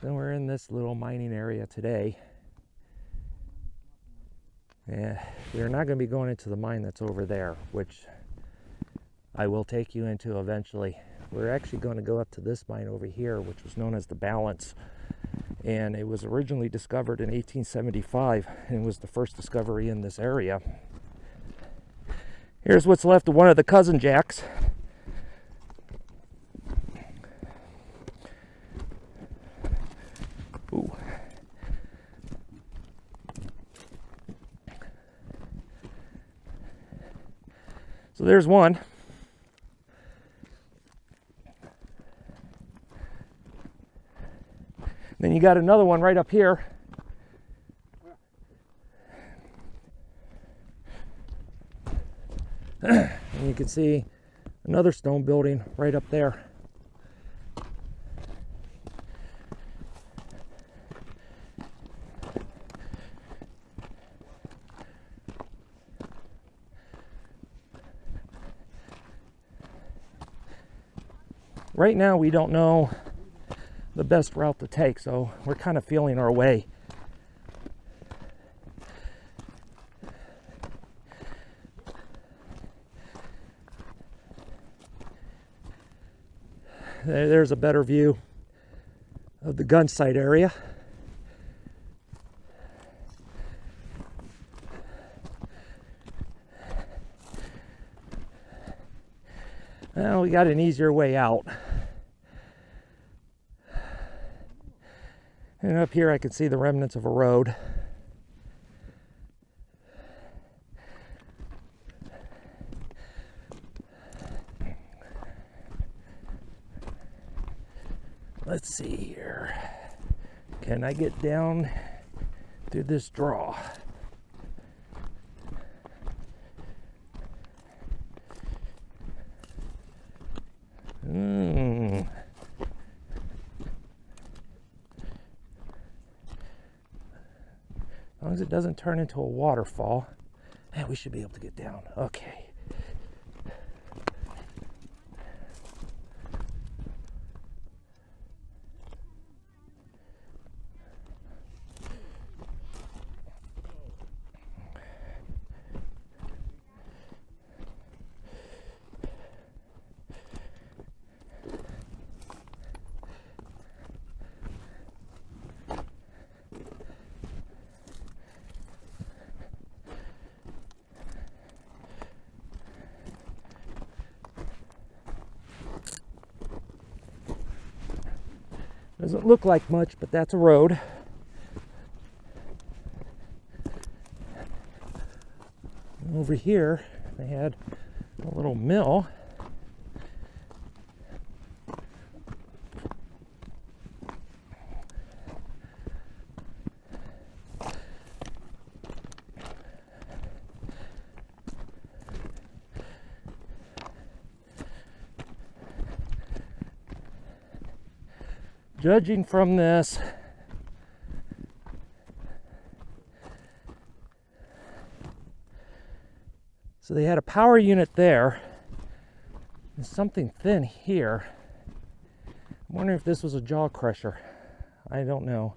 Then we're in this little mining area today. And we're not going to be going into the mine that's over there, which I will take you into eventually. We're actually going to go up to this mine over here, which was known as the Balance. And it was originally discovered in 1875 and was the first discovery in this area. Here's what's left of one of the cousin jacks. Ooh. So there's one. Then you got another one right up here. And you can see another stone building right up there. Right now we don't know the best route to take, so we're kind of feeling our way. There's a better view of the gun site area. Well, we got an easier way out. And up here I can see the remnants of a road. Let's see here. Can I get down through this draw? As long as it doesn't turn into a waterfall, man, we should be able to get down. Okay. Doesn't look like much, but that's a road. Over here, they had a little mill. Judging from this, so they had a power unit there. There's something thin here. I'm wondering if this was a jaw crusher. I don't know.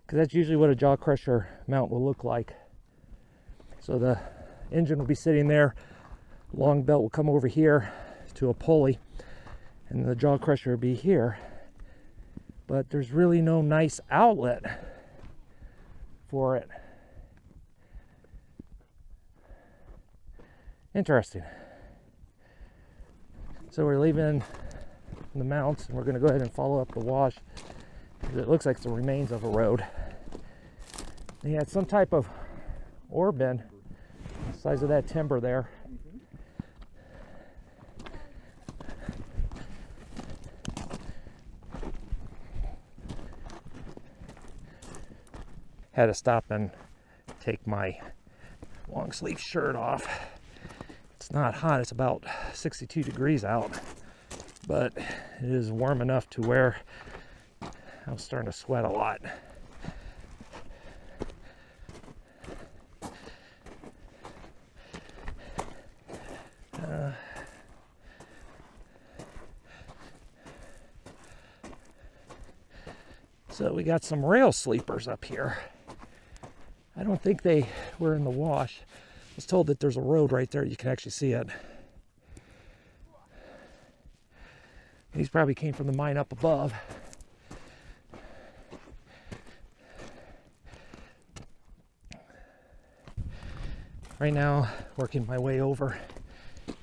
Because that's usually what a jaw crusher mount will look like. So the engine will be sitting there. Long belt will come over here to a pulley, and the jaw crusher will be here. But there's really no nice outlet for it. Interesting. So we're leaving the mounts, and we're going to go ahead and follow up the wash. It looks like the remains of a road. They had some type of ore bin the size of that timber there. Had to stop and take my long sleeve shirt off. It's not hot, it's about 62 degrees out, but it is warm enough to where I'm starting to sweat a lot. So we got some rail sleepers up here. I don't think they were in the wash. I was told that there's a road right there. You can actually see it. These probably came from the mine up above. Right now, working my way over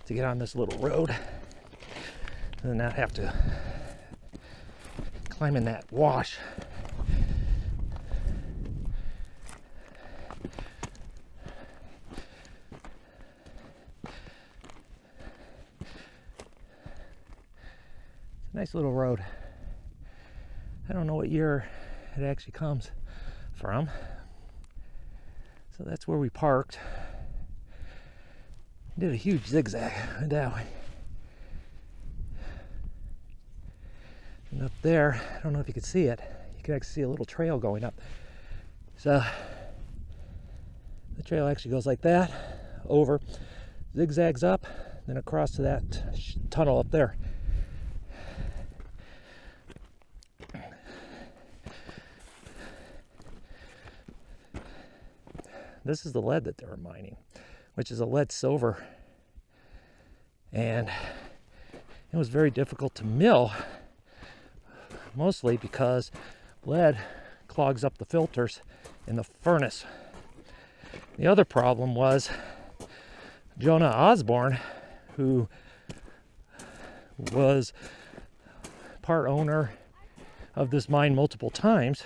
to get on this little road and not have to climb in that wash. Nice little road. I don't know what year it actually comes from. So that's where we parked. Did a huge zigzag that way. And up there, I don't know if you can see it. You can actually see a little trail going up. So the trail actually goes like that, over, zigzags up, then across to that tunnel up there. This is the lead that they were mining, which is a lead silver. And it was very difficult to mill, mostly because lead clogs up the filters in the furnace. The other problem was Jonah Osborne, who was part owner of this mine multiple times,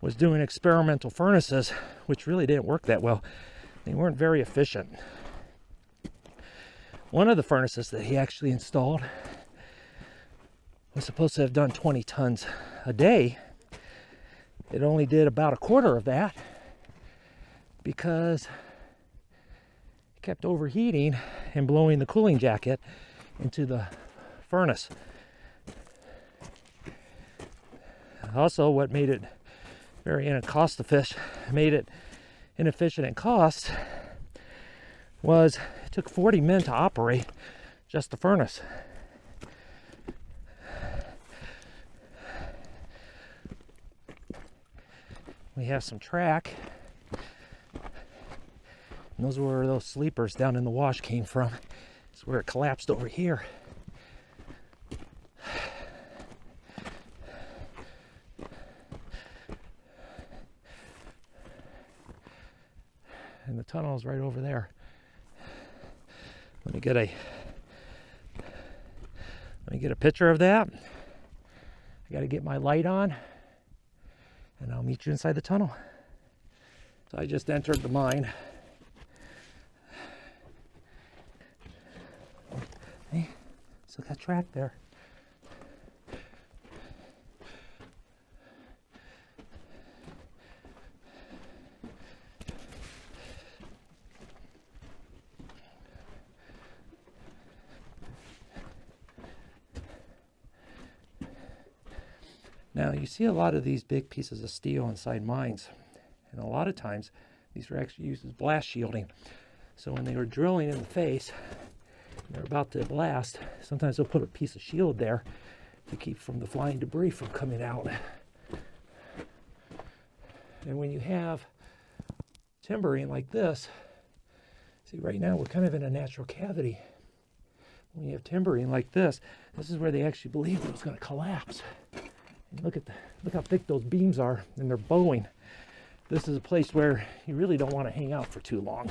was doing experimental furnaces, which really didn't work that well. They weren't very efficient. One of the furnaces that he actually installed was supposed to have done 20 tons a day. It only did about a quarter of that because it kept overheating and blowing the cooling jacket into the furnace. Also, what made it very inefficient in cost was it took 40 men to operate just the furnace. We have some track. And those were where those sleepers down in the wash came from. It's where it collapsed over here. And the tunnel is right over there. Let me get a picture of that. I got to get my light on, and I'll meet you inside the tunnel. So I just entered the mine. Hey, still got track there. Now, you see a lot of these big pieces of steel inside mines, and a lot of times these were actually used as blast shielding. So when they were drilling in the face, and they're about to blast, sometimes they'll put a piece of shield there to keep from the flying debris from coming out. And when you have timbering like this, see right now we're kind of in a natural cavity. When you have timbering like this is where they actually believed it was going to collapse. Look how thick those beams are, and they're bowing. This is a place where you really don't want to hang out for too long.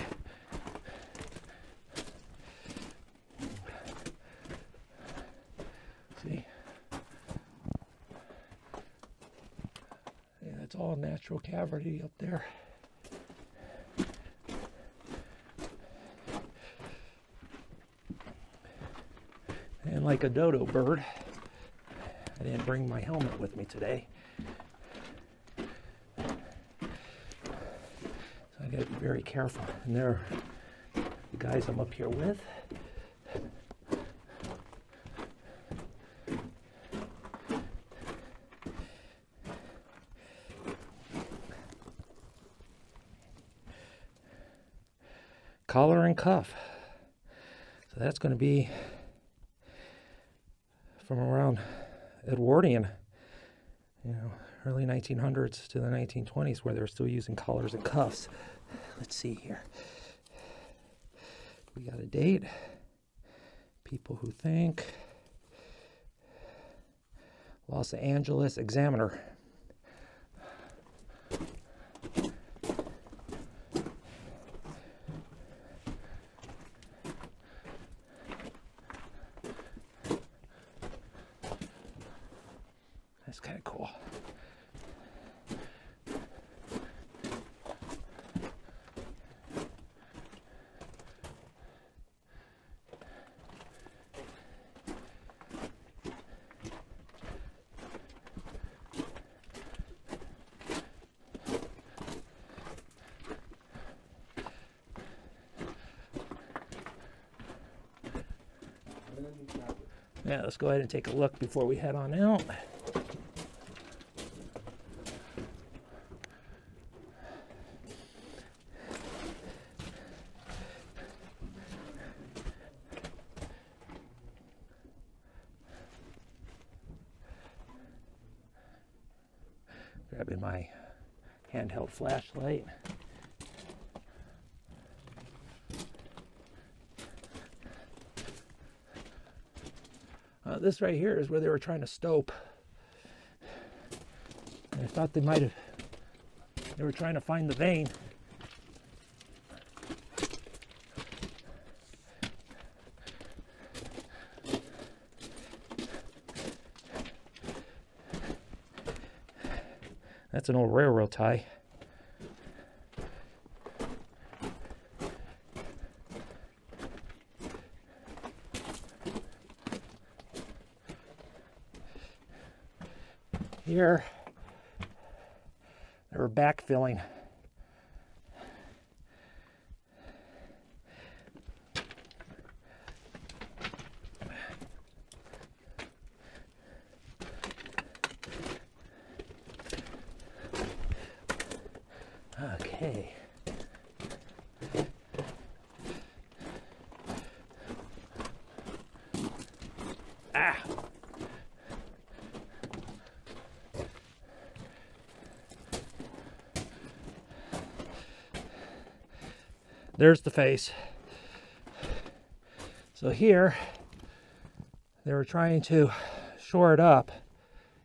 See? Yeah, it's all natural cavity up there. And like a dodo bird, I didn't bring my helmet with me today. So I gotta be very careful. And there are the guys I'm up here with. Collar and cuff. So that's going to be from around Edwardian You know, early 1900s to the 1920s, where they were still using collars and cuffs. Let's see here. We got a date. People who think. Los Angeles Examiner. That's kind of cool. Yeah, let's go ahead and take a look before we head on out. Grabbing my handheld flashlight. This right here is where they were trying to stope. And I thought they were trying to find the vein. That's an old railroad tie. Here, they were backfilling. Okay. Ah. There's the face. So here, they were trying to shore it up.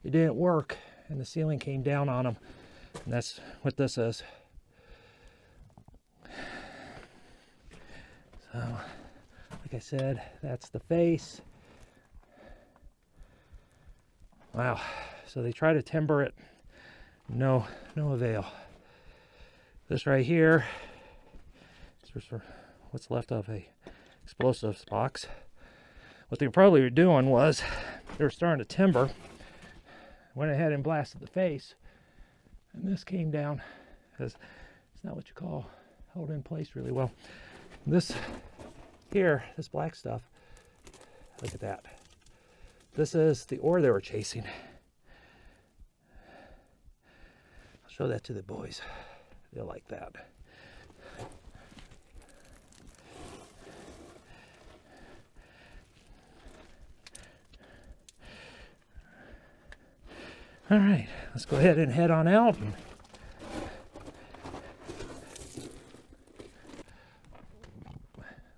It didn't work, and the ceiling came down on them. And that's what this is. So, like I said, that's the face. Wow. So they try to timber it. No avail. This right here, what's left of a explosives box. What they probably were doing was they were starting to timber, went ahead and blasted the face, and this came down because it's not what you call held in place really well. This here, this black stuff, look at that. This is the ore they were chasing. I'll show that to the boys. They'll like that. All right, let's go ahead and head on out.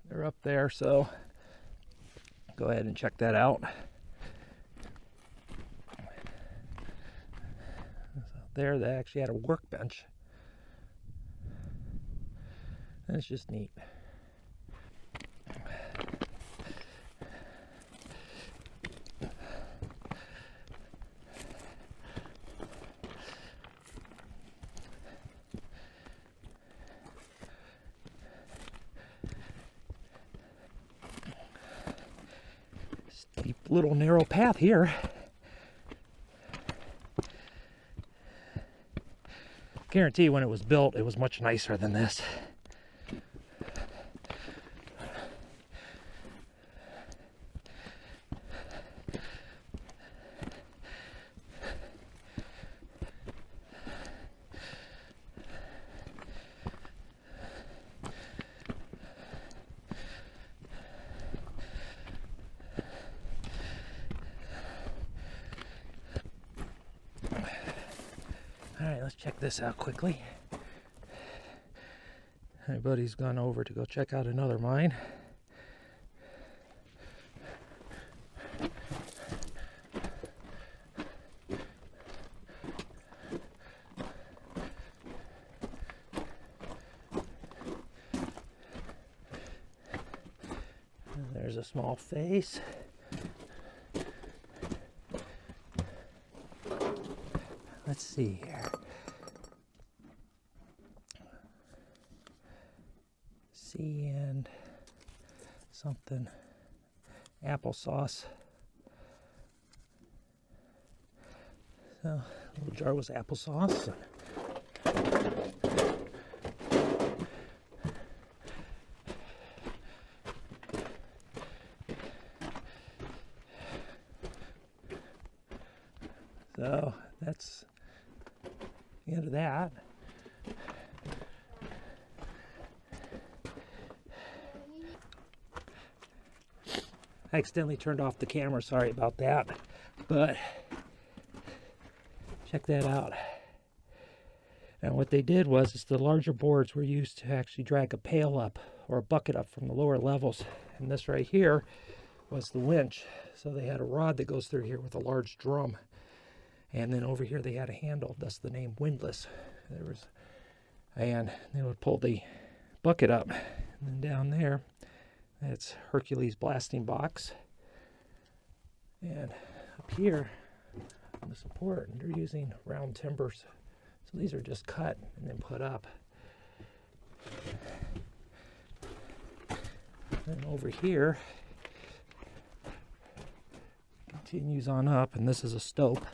They're up there, so go ahead and check that out. There, they actually had a workbench. And it's just neat. Steep little narrow path here. Guarantee when it was built, it was much nicer than this. let's check this out quickly. My buddy's gone over to go check out another mine. There's a small face. Let's see here. C and something applesauce. So, a little jar was applesauce. So that's the end of that. I accidentally turned off the camera, sorry about that, but check that out. And what they did was the larger boards were used to actually drag a pail up or a bucket up from the lower levels, and this right here was the winch. So they had a rod that goes through here with a large drum. And then over here they had a handle, thus the name windlass. And they would pull the bucket up. And then down there, that's Hercules blasting box. And up here, on the support, they're using round timbers. So these are just cut and then put up. And over here, continues on up, and this is a stope.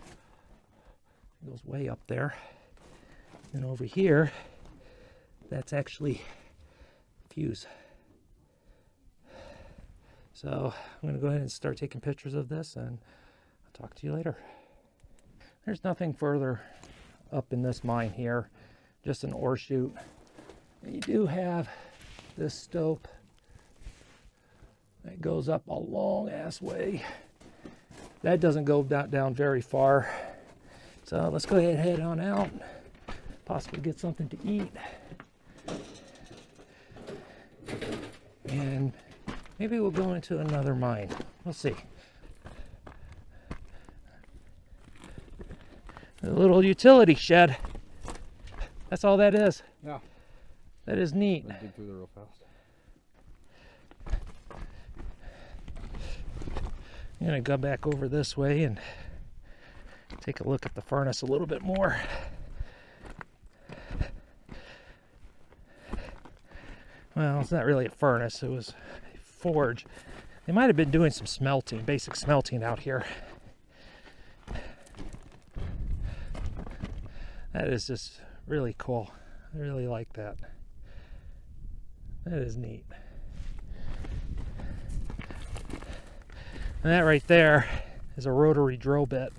It goes way up there. And over here, that's actually fuse. So I'm going to go ahead and start taking pictures of this, and I'll talk to you later. There's nothing further up in this mine here, just an ore chute. And you do have this stope that goes up a long ass way. That doesn't go down very far. So let's go ahead and head on out, possibly get something to eat. And maybe we'll go into another mine. We'll see. A little utility shed. That's all that is. Yeah. That is neat. Let's dig through there real fast. I'm going to go back over this way and take a look at the furnace a little bit more. Well, it's not really a furnace, it was a forge. They might have been doing some smelting, basic smelting out here. That is just really cool. I really like that. That is neat. And that right there is a rotary drill bit.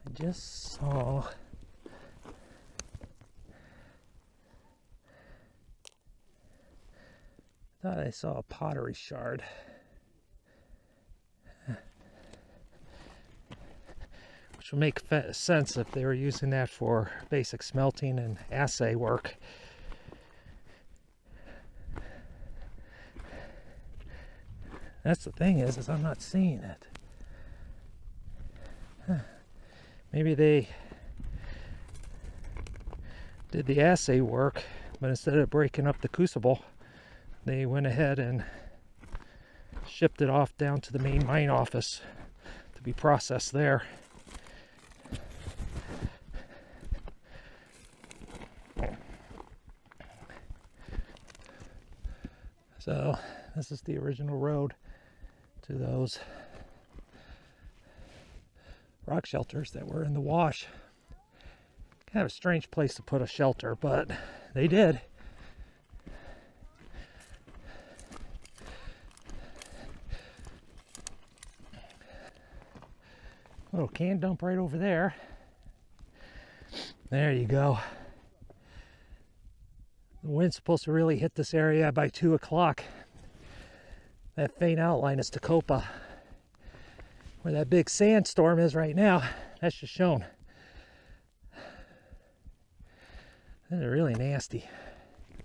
I just saw thought I saw a pottery shard. Which would make sense if they were using that for basic smelting and assay work. That's the thing is I'm not seeing it. Maybe they did the assay work, but instead of breaking up the crucible, they went ahead and shipped it off down to the main mine office to be processed there. So this is the original road to those rock shelters that were in the wash. Kind of a strange place to put a shelter, but they did. Little can dump right over there. There you go. The wind's supposed to really hit this area by 2 o'clock. That faint outline is Tacopa. Where that big sandstorm is right now, that's just shown. They're really nasty.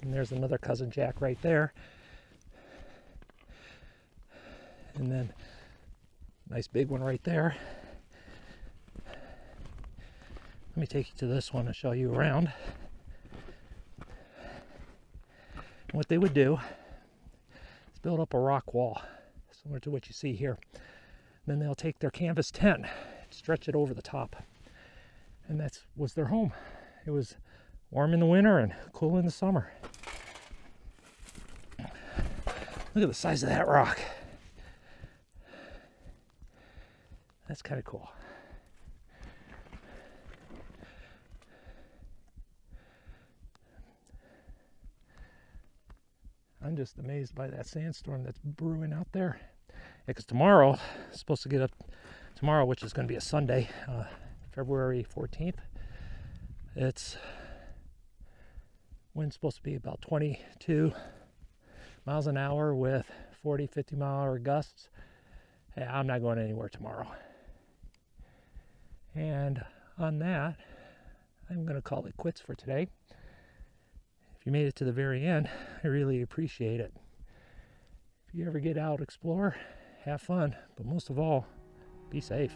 And there's another cousin Jack right there. And then nice big one right there. Let me take you to this one and show you around. What they would do is build up a rock wall, similar to what you see here. Then they'll take their canvas tent, stretch it over the top. And that was their home. It was warm in the winter and cool in the summer. Look at the size of that rock. That's kind of cool. I'm just amazed by that sandstorm that's brewing out there. Because tomorrow, it's supposed to get up tomorrow, which is going to be a Sunday, February 14th. It's wind's supposed to be about 22 miles an hour with 40, 50 mile an hour gusts. Hey, I'm not going anywhere tomorrow. And on that, I'm going to call it quits for today. If you made it to the very end, I really appreciate it. If you ever get out, explore, have fun, but most of all, be safe.